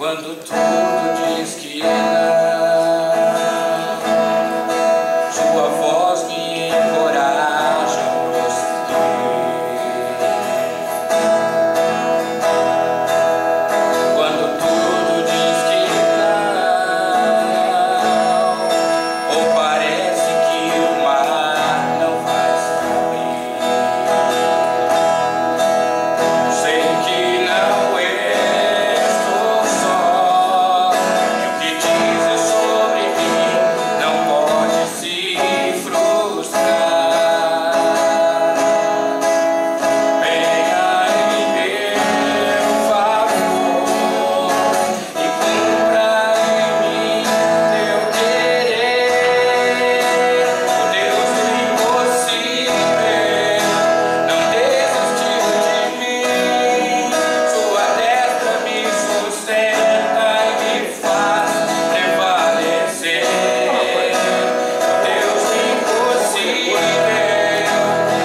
Quando tudo diz que não, sua voz me encoraja a prosseguir. Quando tudo diz que não, ou parece que o mar não vai se abrir, sei que não estou só, e o que dizes sobre mim não pode se frustrar. Venha em meu favor e cumpra em mim teu querer. O Deus do impossível não desistiu de mim. Sua destra me sustenta e me faz prevalecer. O Deus do impossível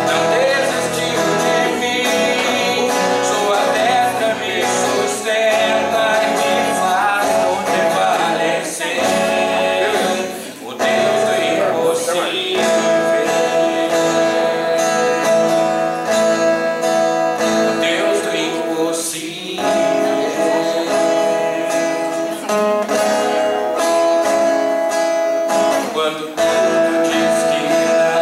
não desistiu de mim. Sua destra me sustenta e me faz prevalecer. O Deus do impossível. O Deus do impossível. Quando tudo diz que não,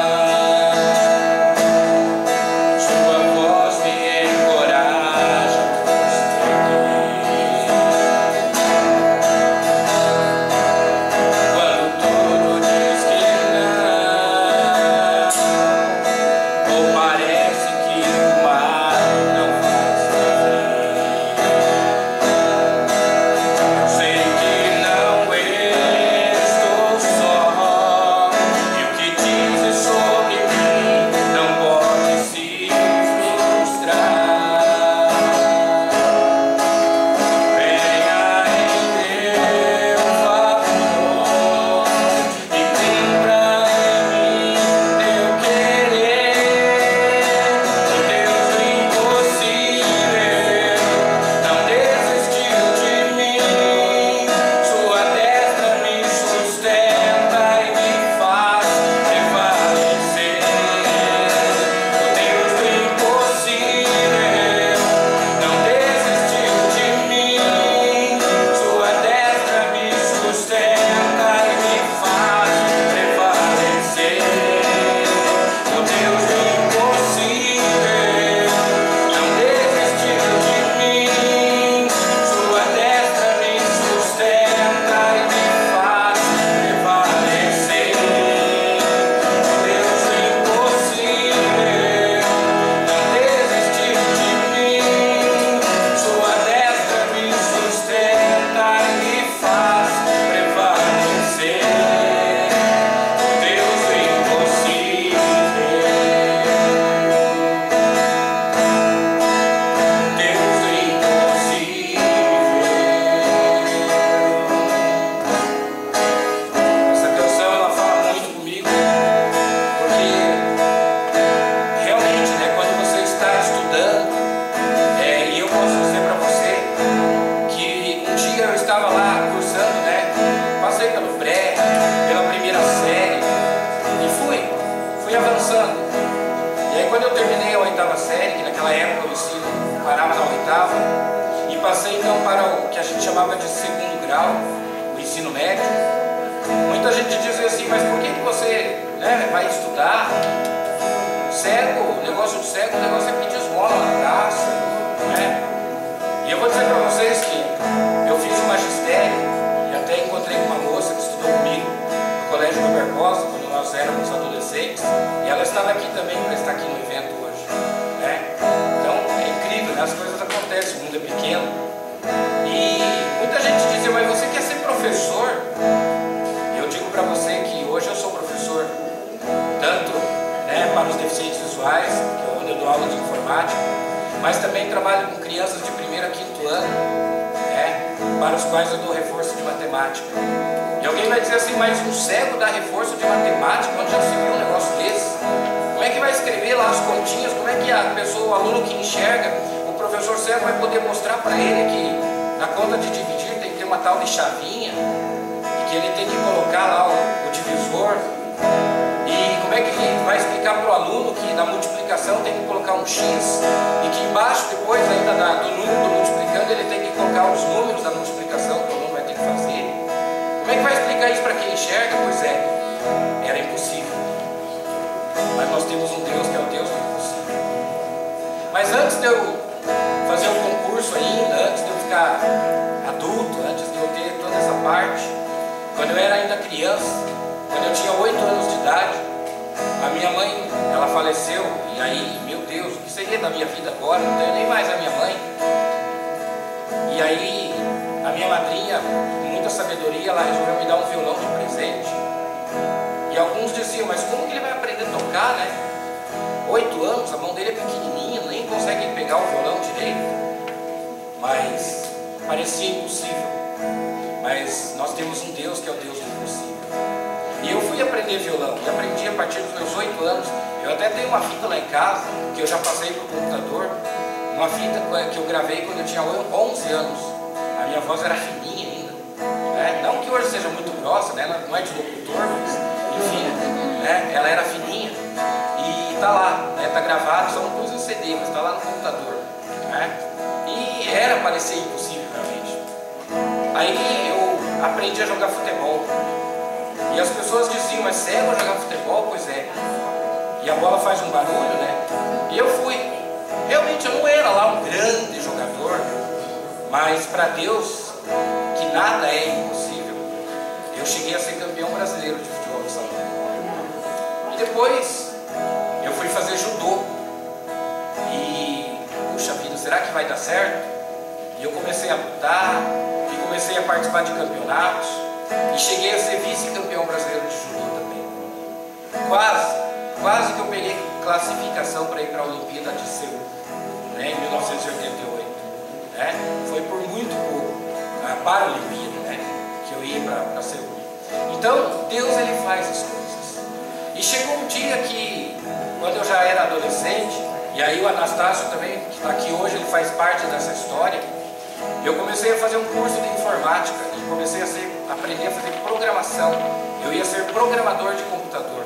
sua voz me encoraja a prosseguir. Quando tudo diz que não, ou parece que o mar não vai se abrir, sei que não estou só, e o que dizes sobre mim não pode se frustrar. Venha em meu favor e cumpra em mim teu querer. O Deus do impossível não desistiu de mim. Sua destra me sustenta e me faz prevalecer. O Deus do impossível não desistiu de mim. Sua destra me sustenta e me faz prevalecer. O Deus do impossível não desistiu de mim. Sua destra me sustenta e me faz prevalecer. O Deus do impossível não desistiu de mim. Sua destra me sustenta e me faz prevalecer. O Deus do impossível. Deus do impossível. Essa canção ela fala muito comigo, porque realmente, né, quando você está estudando, e eu posso dizer para você que um dia eu estava lá cursando, né, passei pelo pré, pela primeira série e fui avançando. E aí quando eu terminei a oitava série, que naquela época o ensino parava na oitava, e passei então para o que a gente chamava de segundo grau, o ensino médio, muita gente dizia assim: mas por que você, né, vai estudar? Cego, o negócio de cego, o negócio é pedir esmola na praça, né? E eu vou dizer para vocês que eu fiz o magistério e até encontrei com uma moça que estudou comigo no Colégio Rui Barbosa, quando nós éramos adolescentes, e ela estava aqui também para estar aqui no evento hoje, né? Então é incrível, né? As coisas acontecem, o mundo é pequeno. E muita gente dizia: mas você quer ser professor? Eu digo para você que hoje eu sou professor, tanto, né, para os deficientes visuais, que é onde eu dou aula de informática, mas também trabalho com crianças de 1º a 5º ano, né, para os quais eu dou reforço de matemática. E alguém vai dizer assim: mas um cego dá reforço de matemática? Onde já se viu um negócio desse? Como é que vai escrever lá as continhas? Como é que a pessoa, o aluno que enxerga, o professor cego vai poder mostrar para ele que na conta de dividir tem que uma tal de chavinha, e que ele tem que colocar lá o divisor. E como é que ele vai explicar para o aluno que na multiplicação tem que colocar um X, e que embaixo, depois ainda do número do multiplicando, ele tem que colocar os números da multiplicação que o aluno vai ter que fazer? Como é que vai explicar isso para quem enxerga? Pois é, era impossível. Mas nós temos um Deus que é o Deus do impossível. Mas antes de eu fazer um concurso ainda, antes de eu ficar adulto, antes de eu ter toda essa parte, quando eu era ainda criança, quando eu tinha 8 anos de idade, a minha mãe, ela faleceu, e aí, meu Deus, o que seria da minha vida agora? Não tenho nem mais a minha mãe. E aí, a minha madrinha, com muita sabedoria, ela resolveu me dar um violão de presente. E alguns diziam, mas como que ele vai aprender a tocar, né? 8 anos, a mão dele é pequenininha, nem consegue pegar o violão direito. Mas parecia impossível. Mas nós temos um Deus que é o Deus do impossível. E eu fui aprender violão, e aprendi a partir dos meus 8 anos. Eu até tenho uma fita lá em casa, que eu já passei para o computador, uma fita que eu gravei quando eu tinha 11 anos. A minha voz era fininha ainda, né? Não que hoje seja muito grossa, né? Ela não é de locutor, mas enfim, né? Ela era fininha. E tá lá, né? Tá gravado, só não pus em CD, mas tá lá no computador, né? E era parecer impossível realmente. Aí eu aprendi a jogar futebol. E as pessoas diziam, mas você vai jogar futebol? Pois é. E a bola faz um barulho, né? E eu fui. Realmente eu não era lá um grande jogador, mas para Deus, que nada é impossível, eu cheguei a ser campeão brasileiro de futebol de salão. E depois eu fui fazer judô. E, puxa vida, será que vai dar certo? E eu comecei a lutar, e comecei a participar de campeonatos. E cheguei a ser vice-campeão brasileiro de judô também. Quase que eu peguei classificação para ir para a Olimpíada de Seul, né, em 1988. Né? Foi por muito pouco, para a Olimpíada, né, que eu ia para Seul. Então, Deus ele faz as coisas. E chegou um dia que, quando eu já era adolescente, e aí o Anastácio também, que está aqui hoje, ele faz parte dessa história, eu comecei a fazer um curso de informática e comecei a aprender a fazer programação. Eu ia ser programador de computador.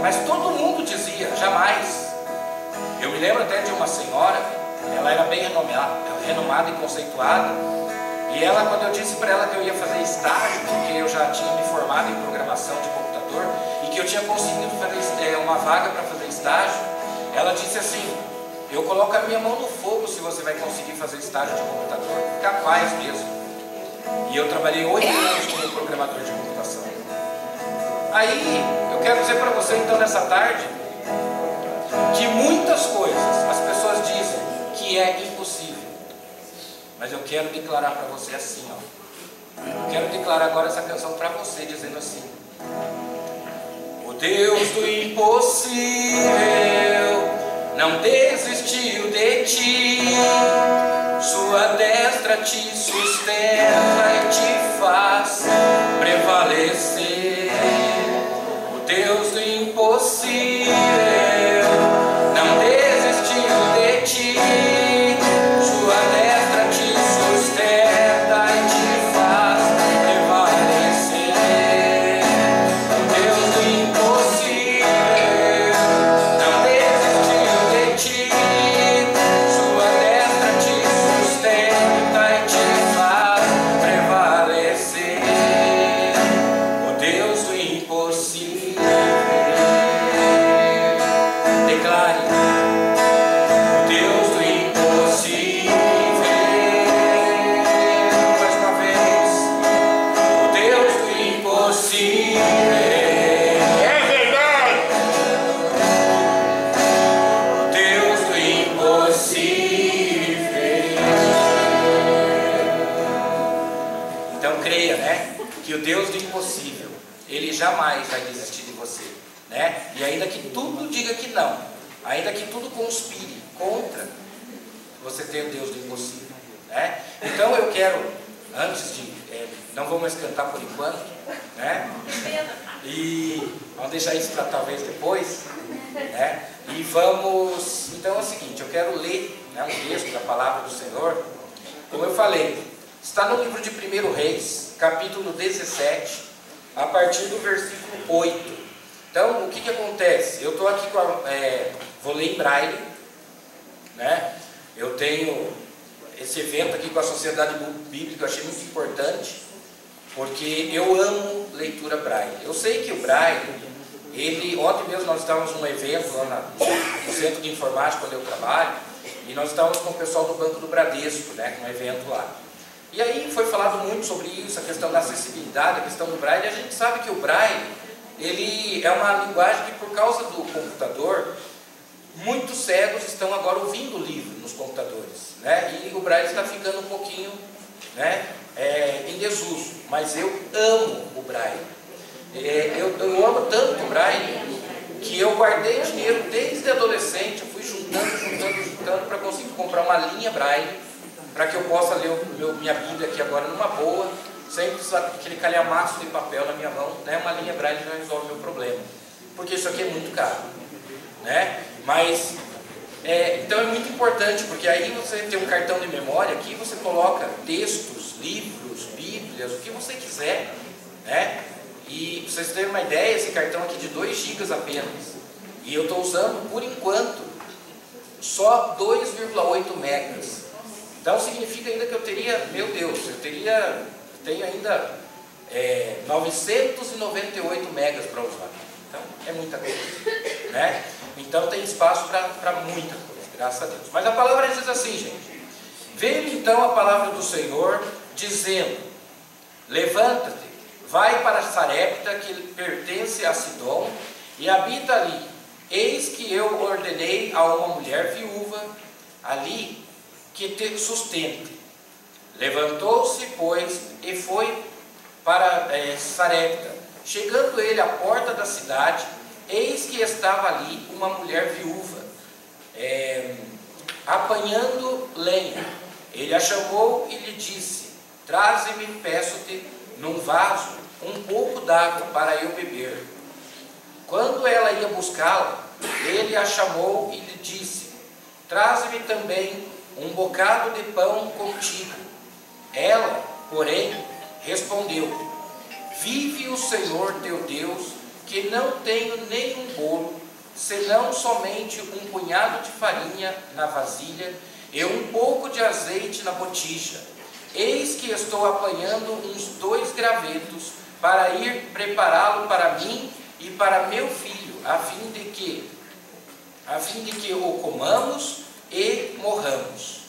Mas todo mundo dizia, jamais. Eu me lembro até de uma senhora, ela era bem renomada e conceituada. E ela, quando eu disse para ela que eu ia fazer estágio, porque eu já tinha me formado em programação de computador e que eu tinha conseguido fazer uma vaga para fazer estágio, ela disse assim, eu coloco a minha mão no fogo se você vai conseguir fazer estágio de computador, capaz mesmo. E eu trabalhei 8 anos como programador de computação. Aí, eu quero dizer para você então nessa tarde, que muitas coisas as pessoas dizem que é impossível. Mas eu quero declarar para você assim, ó. Eu quero declarar agora essa canção para você, dizendo assim: o Deus do impossível não desistiu de ti, sua destra te sustenta e te faz prevalecer. O Deus do impossível não desistiu de ti, sua destra te sustenta e te faz prevalecer. O Deus do impossível não desistiu de ti, sua destra te sustenta e te faz prevalecer. O Deus do impossível. Declare: o Deus do impossível. Mais uma vez: o Deus do impossível. É verdade! O Deus do impossível. Então creia, né? Que o Deus do impossível, Ele jamais vai desistir de você, né? E ainda que tudo diga que não, ainda que tudo conspire contra, você tem o Deus do impossível, né? Então eu quero, antes de, não vou mais cantar por enquanto, né? E vamos deixar isso para talvez depois, né? E vamos, então é o seguinte, eu quero ler, né, um texto da palavra do Senhor. Como eu falei, está no livro de 1 Reis, capítulo 17, a partir do versículo 8. Então, o que acontece? Eu estou aqui vou ler em braille, né? Eu tenho esse evento aqui com a Sociedade Bíblica, eu achei muito importante, porque eu amo leitura braille. Eu sei que o braille, ontem mesmo nós estávamos num evento lá no Centro de Informática, onde eu trabalho, e nós estávamos com o pessoal do Banco do Bradesco, né, num evento lá. E aí foi falado muito sobre isso, a questão da acessibilidade, a questão do braille. E a gente sabe que o braille, ele é uma linguagem que, por causa do computador, muitos cegos estão agora ouvindo o livro nos computadores, né? E o braille está ficando um pouquinho, né, em desuso. Mas eu amo o braille. Eu amo tanto o braille que eu guardei dinheiro desde adolescente. Eu fui juntando para conseguir comprar uma linha braille, para que eu possa ler minha Bíblia aqui agora numa boa, sem precisar daquele calhamaço de papel na minha mão, né? Uma linha braille já resolve o meu problema, porque isso aqui é muito caro, né? Mas, então é muito importante, porque aí você tem um cartão de memória aqui, você coloca textos, livros, bíblias, o que você quiser, né? E pra vocês terem uma ideia, esse cartão aqui de 2 GB apenas, e eu estou usando, por enquanto, só 2,8 megas. Então significa ainda que eu teria, meu Deus, tenho ainda 998 megas para usar. Então é muita coisa, né? Então tem espaço para muita coisa, graças a Deus. Mas a palavra diz assim, gente: veio então a palavra do Senhor, dizendo: levanta-te, vai para Sarepta, que pertence a Sidom, e habita ali. Eis que eu ordenei a uma mulher viúva ali que te sustente. Levantou-se, pois, e foi para Sarepta. Chegando ele à porta da cidade, eis que estava ali uma mulher viúva, apanhando lenha. Ele a chamou e lhe disse: traze-me, peço-te, num vaso, um pouco d'água para eu beber. Quando ela ia buscá-la, ele a chamou e lhe disse: traze-me também um bocado de pão contigo. Ela, porém, respondeu: vive o Senhor teu Deus, que não tenho nenhum bolo, senão somente um punhado de farinha na vasilha e um pouco de azeite na botija. Eis que estou apanhando uns 2 gravetos para ir prepará-lo para mim e para meu filho, a fim de que o comamos e morramos.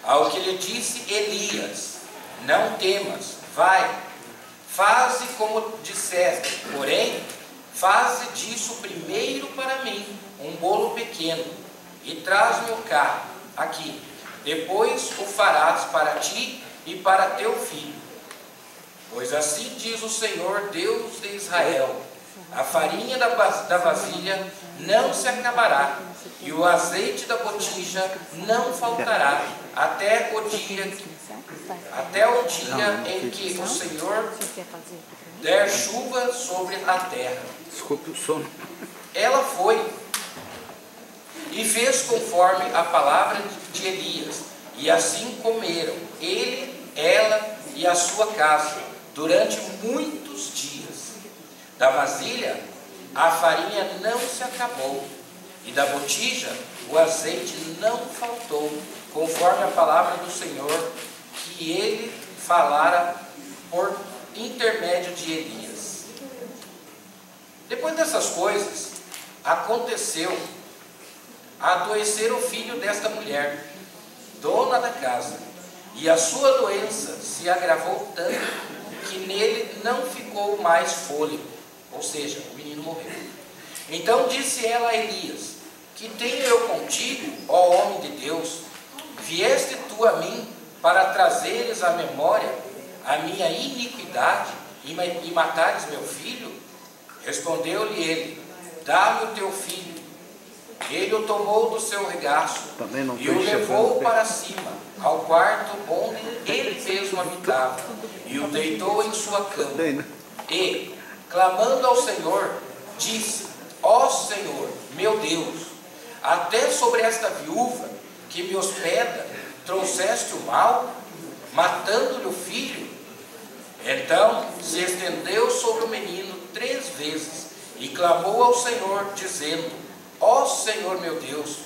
Ao que lhe disse Elias: não temas, vai, faze como disseste, porém, faze disso primeiro para mim um bolo pequeno, e traz-me o cá, aqui. Depois o farás para ti e para teu filho. Pois assim diz o Senhor, Deus de Israel: a farinha da vasilha não se acabará, e o azeite da botija não faltará, até o dia em que o Senhor der chuva sobre a terra. Desculpe o sono. Ela foi e fez conforme a palavra de Elias, e assim comeram, ele, ela e a sua casa, durante muitos dias. Da vasilha a farinha não se acabou, e da botija o azeite não faltou, conforme a palavra do Senhor que ele falara por intermédio de Elias. Depois dessas coisas, aconteceu adoecer o filho desta mulher, dona da casa, e a sua doença se agravou tanto que nele não ficou mais fôlego, ou seja, o menino morreu. Então disse ela a Elias: que tenho eu contigo, ó homem de Deus? Vieste tu a mim para trazeres à memória a minha iniquidade e matares meu filho? Respondeu-lhe ele: dá-me o teu filho. Ele o tomou do seu regaço e o levou para cima, ao quarto onde ele mesmo habitava, e o deitou em sua cama. E, clamando ao Senhor, disse: ó Senhor, meu Deus, até sobre esta viúva que me hospeda trouxeste o mal? matando-lhe o filho? Então se estendeu sobre o menino 3 vezes e clamou ao Senhor, dizendo: ó Senhor meu Deus,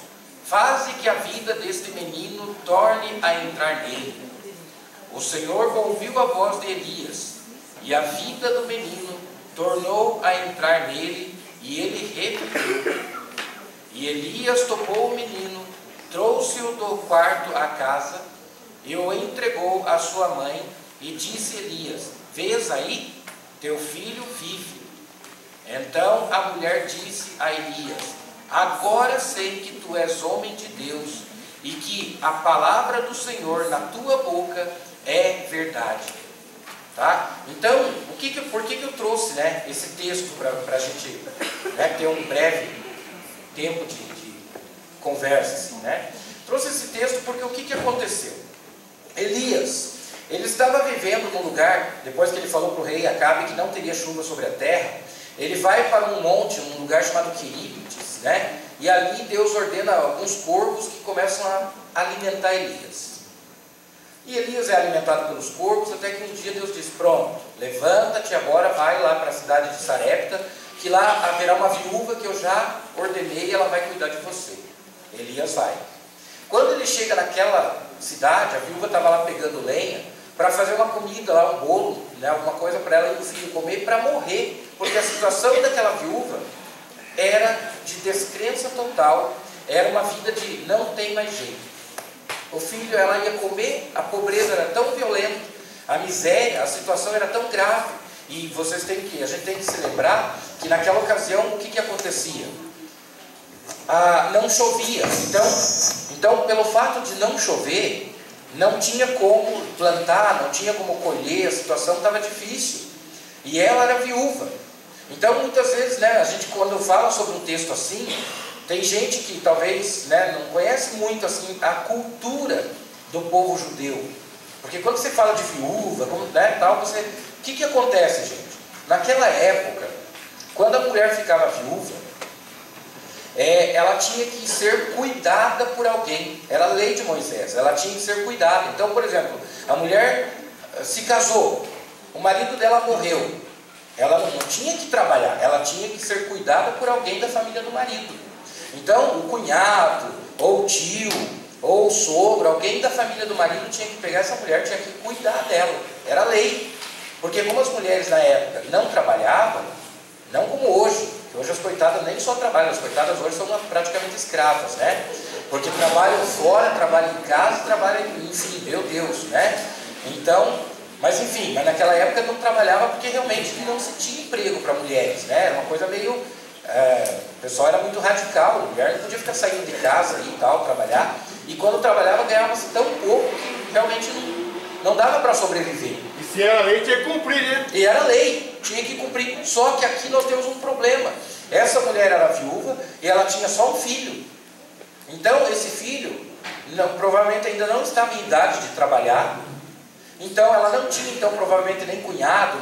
faze que a vida deste menino torne a entrar nele. O Senhor ouviu a voz de Elias, e a vida do menino tornou a entrar nele, e ele reviveu. E Elias tomou o menino, trouxe-o do quarto à casa, e o entregou à sua mãe, e disse Elias: vês aí, teu filho vive. Então a mulher disse a Elias: agora sei que tu és homem de Deus, e que a palavra do Senhor na tua boca é verdade. Tá? Então, por que eu trouxe, né, esse texto para a gente, né, ter um breve tempo de conversa, assim, né? Trouxe esse texto porque o que aconteceu? Elias, ele estava vivendo num lugar, depois que ele falou para o rei Acabe que não teria chuva sobre a terra, ele vai para um monte, um lugar chamado Queribtes, né? E ali Deus ordena alguns corvos que começam a alimentar Elias. E Elias é alimentado pelos corvos, até que um dia Deus diz: pronto, levanta-te agora, vai lá para a cidade de Sarepta, que lá haverá uma viúva que eu já ordenei, ela vai cuidar de você. Elias vai. Quando ele chega naquela cidade, a viúva estava lá pegando lenha para fazer uma comida lá, um bolo, né, alguma coisa para ela e o filho comer, para morrer, porque a situação daquela viúva era de descrença total, era uma vida de não tem mais jeito. O filho, ela ia comer, a pobreza era tão violenta, a miséria, a situação era tão grave. E a gente tem que se lembrar que naquela ocasião, o que acontecia? Não chovia. Então, pelo fato de não chover, não tinha como plantar, não tinha como colher, a situação estava difícil. E ela era viúva. Então, muitas vezes, né, a gente quando fala sobre um texto assim, tem gente que talvez, né, não conhece muito assim a cultura do povo judeu. Porque quando você fala de viúva, né, tal, o que acontece, gente? Naquela época, quando a mulher ficava viúva, ela tinha que ser cuidada por alguém. Era a lei de Moisés, ela tinha que ser cuidada. Então, por exemplo, a mulher se casou, o marido dela morreu, ela não tinha que trabalhar, ela tinha que ser cuidada por alguém da família do marido. Então, o cunhado, ou o tio, ou o sogro, alguém da família do marido tinha que pegar essa mulher, tinha que cuidar dela. Era lei. Porque como as mulheres na época não trabalhavam, não como hoje, que hoje as coitadas nem só trabalham, as coitadas hoje são praticamente escravas, né? Porque trabalham fora, trabalham em casa, trabalham, enfim, meu Deus, né? Então, mas naquela época não trabalhava porque realmente não se tinha emprego para mulheres, né? Era uma coisa meio... o pessoal era muito radical, a mulher não podia ficar saindo de casa e tal, trabalhar, e quando trabalhava ganhava-se tão pouco que realmente não dava para sobreviver. E se era lei, tinha que cumprir, né? E era lei, tinha que cumprir. Só que aqui nós temos um problema. Essa mulher era viúva e ela tinha só um filho. Então esse filho provavelmente ainda não estava em idade de trabalhar. Então ela não tinha, então, provavelmente nem cunhado,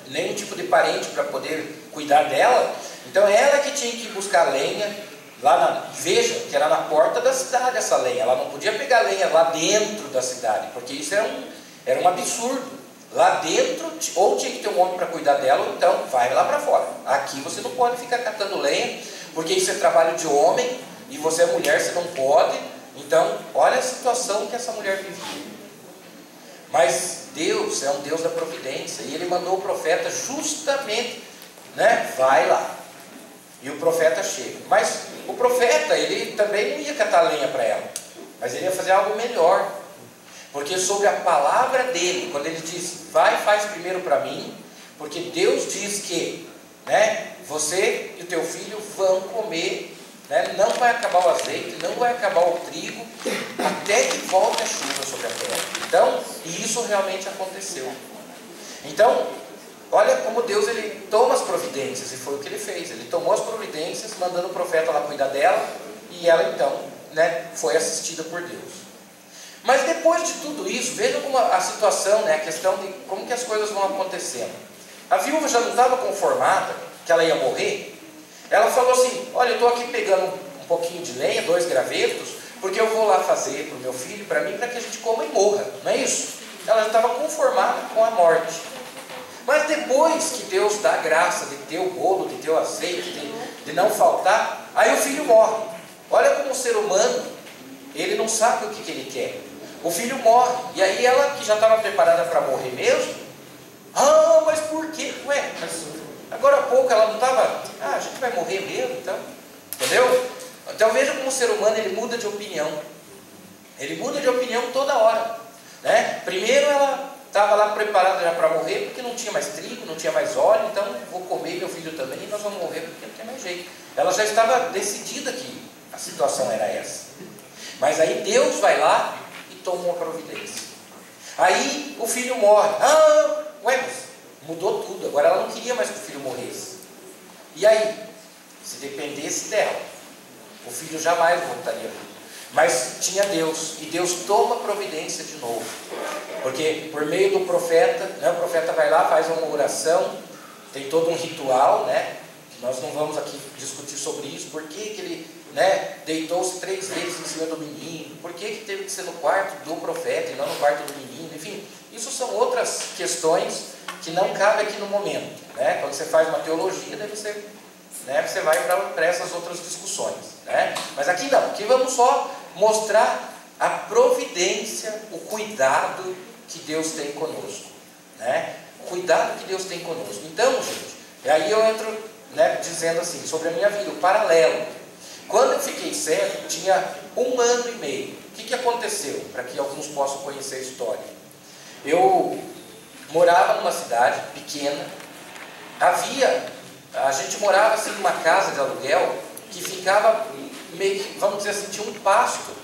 nem um tipo de parente para poder cuidar dela. Então ela que tinha que buscar lenha lá veja que era na porta da cidade essa lenha. Ela não podia pegar lenha lá dentro da cidade, porque isso era um absurdo. Lá dentro, ou tinha que ter um homem para cuidar dela, ou então vai lá para fora. Aqui você não pode ficar catando lenha, porque isso é trabalho de homem, e você é mulher, você não pode. Então, olha a situação que essa mulher vivia. Mas Deus é um Deus da providência, e Ele mandou o profeta justamente, né, vai lá. E o profeta chega. Mas o profeta, ele também não ia catar lenha para ela, mas ele ia fazer algo melhor. Porque sobre a palavra dele, quando ele diz, vai e faz primeiro para mim, porque Deus diz que, né, você e o teu filho vão comer, né, não vai acabar o azeite, não vai acabar o trigo, até que volte a chuva sobre a terra. Então, e isso realmente aconteceu. Então, olha como Deus, ele toma as providências, e foi o que ele fez. Ele tomou as providências, mandando o profeta lá cuidar dela, e ela então, né, foi assistida por Deus. Mas depois de tudo isso, veja como a situação, né, a questão de como que as coisas vão acontecendo. A viúva já não estava conformada que ela ia morrer. Ela falou assim, olha, eu estou aqui pegando um pouquinho de lenha, 2 gravetos, porque eu vou lá fazer para o meu filho, para mim, para que a gente coma e morra, não é isso? Ela já estava conformada com a morte. Mas depois que Deus dá a graça de ter o bolo, de ter o azeite, de não faltar, aí o filho morre. Olha como o ser humano, ele não sabe o que ele quer. O filho morre, e aí ela, que já estava preparada para morrer mesmo, mas por quê? Ué, mas agora há pouco ela não estava, a gente vai morrer mesmo, então, entendeu? Então veja como o ser humano, ele muda de opinião. Ele muda de opinião toda hora, né? Primeiro ela estava lá preparada já para morrer, porque não tinha mais trigo, não tinha mais óleo, então vou comer meu filho também e nós vamos morrer porque não tem mais jeito. Ela já estava decidida que a situação era essa. Mas aí Deus vai lá e toma uma providência. Aí o filho morre. Mas mudou tudo. Agora ela não queria mais que o filho morresse. E aí, se dependesse dela, o filho jamais voltaria. Mas tinha Deus, e Deus toma providência de novo. Porque por meio do profeta, né, o profeta vai lá, faz uma oração, tem todo um ritual, né? Nós não vamos aqui discutir sobre isso, por que ele, né, deitou-se 3 vezes em cima do menino, por que teve que ser no quarto do profeta e não no quarto do menino, enfim, isso são outras questões que não cabem aqui no momento, né? Quando você faz uma teologia, daí você, né, você vai para essas outras discussões, né? Mas aqui não, aqui vamos só mostrar a providência, o cuidado que Deus tem conosco, né? O cuidado que Deus tem conosco. Então, gente, e aí eu entro, né, dizendo assim, sobre a minha vida, o paralelo. Quando eu fiquei cego, tinha 1 ano e meio. O que aconteceu? Para que alguns possam conhecer a história. Eu morava numa cidade pequena, a gente morava assim numa casa de aluguel, que ficava meio que, vamos dizer assim, tinha um pasto